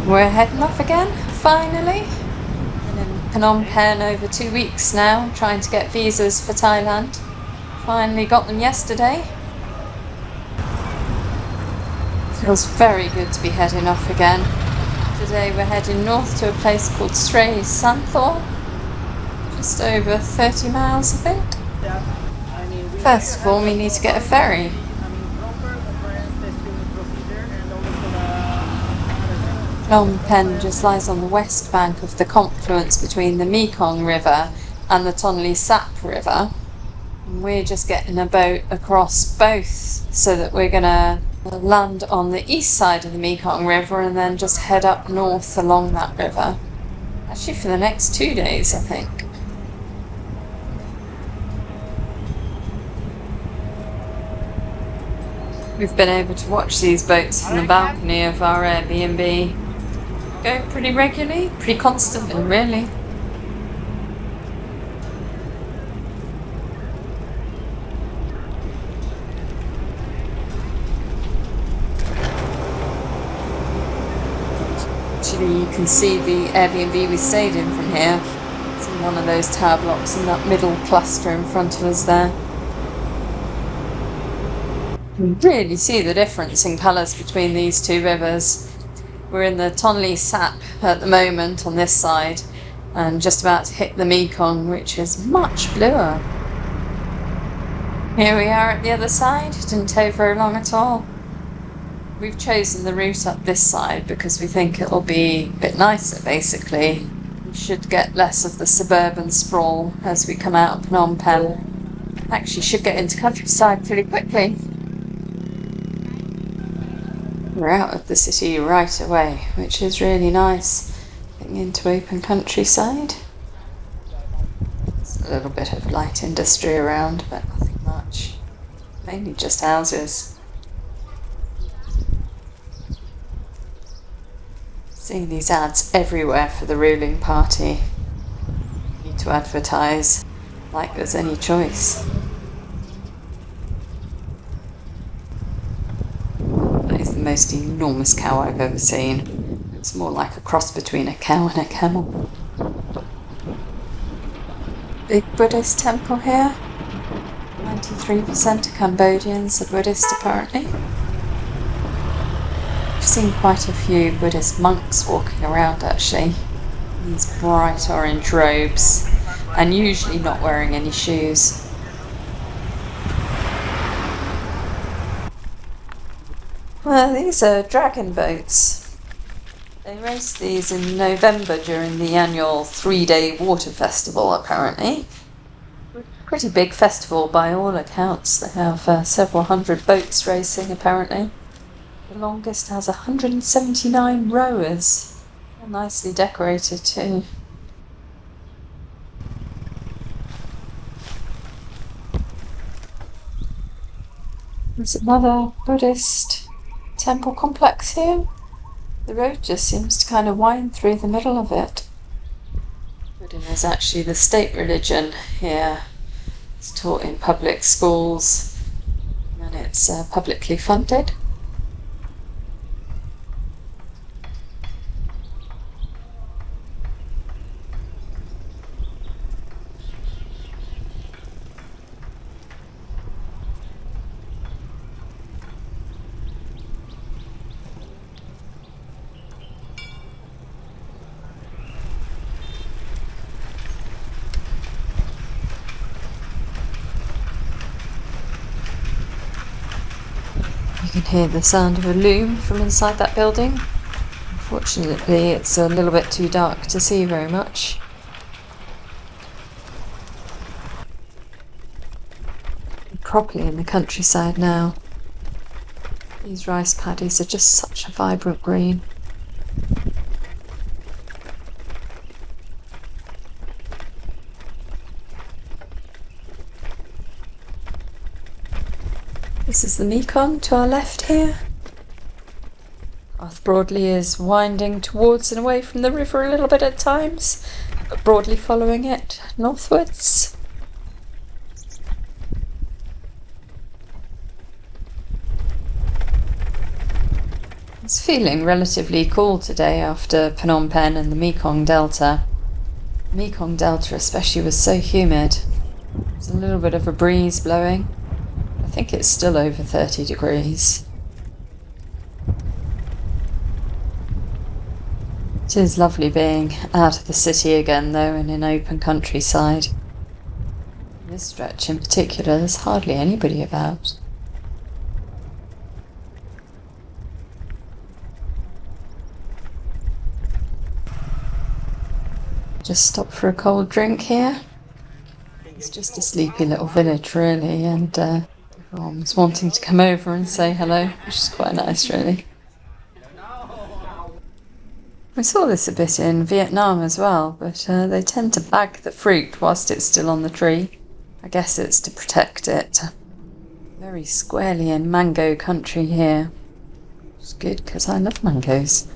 We're heading off again, finally. Been in Phnom Penh over 2 weeks now, trying to get visas for Thailand. Finally got them yesterday. Feels very good to be heading off again. Today we're heading north to a place called Srey, Santhor. Just over 30 miles, I think. First of all, we need to get a ferry. Phnom Penh just lies on the west bank of the confluence between the Mekong River and the Tonle Sap River. And we're just getting a boat across both so that we're going to land on the east side of the Mekong River and then just head up north along that river. Actually for the next 2 days, I think. We've been able to watch these boats from the balcony of our Airbnb. Go pretty regularly, pretty constantly, really. Actually, you can see the Airbnb we stayed in from here. It's in one of those tower blocks in that middle cluster in front of us there. You can really see the difference in colours between these two rivers. We're in the Tonle Sap at the moment on this side and just about to hit the Mekong, which is much bluer. Here we are at the other side. It didn't take very long at all. We've chosen the route up this side because we think it'll be a bit nicer, basically. We should get less of the suburban sprawl as we come out of Phnom Penh. Actually should get into countryside pretty quickly. We're out of the city right away, which is really nice. Getting into open countryside. There's a little bit of light industry around, but nothing much. Mainly just houses. Seeing these ads everywhere for the ruling party. Need to advertise like there's any choice. The most enormous cow I've ever seen. It's more like a cross between a cow and a camel. Big Buddhist temple here. 93% of Cambodians are Buddhist, apparently. I've seen quite a few Buddhist monks walking around, actually. In these bright orange robes, and usually not wearing any shoes. Well, these are dragon boats. They race these in November during the annual 3-day water festival, apparently. Pretty big festival by all accounts. They have several hundred boats racing, apparently. The longest has 179 rowers. They're nicely decorated too. There's another Buddhist temple complex here. The road just seems to kind of wind through the middle of it. Buddhism is actually the state religion here. It's taught in public schools and it's publicly funded. You can hear the sound of a loom from inside that building. Unfortunately, it's a little bit too dark to see very much. We're properly in the countryside now. These rice paddies are just such a vibrant green. This is the Mekong to our left here. Path broadly is winding towards and away from the river a little bit at times, but broadly following it northwards. It's feeling relatively cool today after Phnom Penh and the Mekong Delta. The Mekong Delta especially was so humid. There's a little bit of a breeze blowing. I think it's still over 30 degrees. It is lovely being out of the city again though and in open countryside. This stretch in particular, there's hardly anybody about. Just stop for a cold drink here. It's just a sleepy little village really, and everyone's wanting to come over and say hello, which is quite nice really. We saw this a bit in Vietnam as well, but they tend to bag the fruit whilst it's still on the tree. I guess it's to protect it. Very squarely in mango country here. It's good because I love mangoes.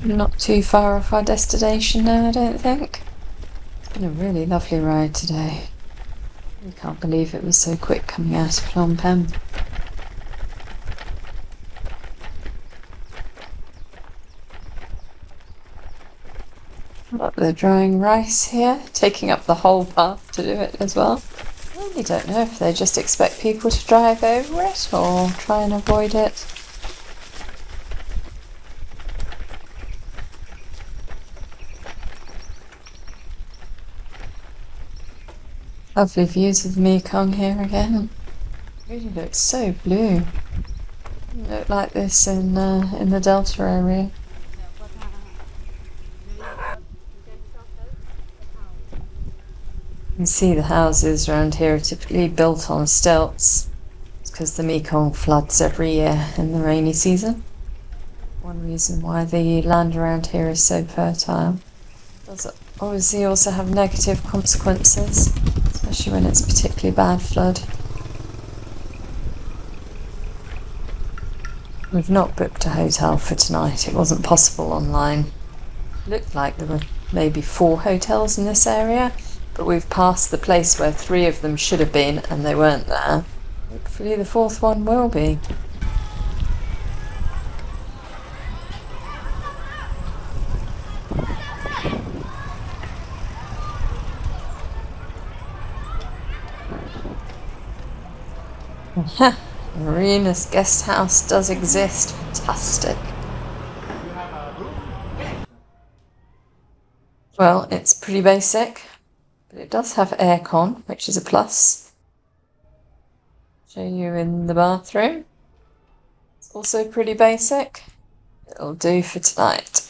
Not too far off our destination now, I don't think. It's been a really lovely ride today. I can't believe it was so quick coming out of Phnom Penh. Look, they're drying rice here, taking up the whole path to do it as well. I really don't know if they just expect people to drive over it or try and avoid it. Lovely views of the Mekong here again. It really looks so blue. It doesn't look like this in the Delta area. You can see the houses around here are typically built on stilts. It's because the Mekong floods every year in the rainy season. One reason why the land around here is so fertile. It does obviously also have negative consequences, especially when it's a particularly bad flood. We've not booked a hotel for tonight. It wasn't possible online. It looked like there were maybe 4 hotels in this area, but we've passed the place where 3 of them should have been and they weren't there. Hopefully the 4th one will be. Marina's guest house does exist. Fantastic. Well, it's pretty basic, but it does have aircon, which is a plus. Show you in the bathroom. It's also pretty basic. It'll do for tonight.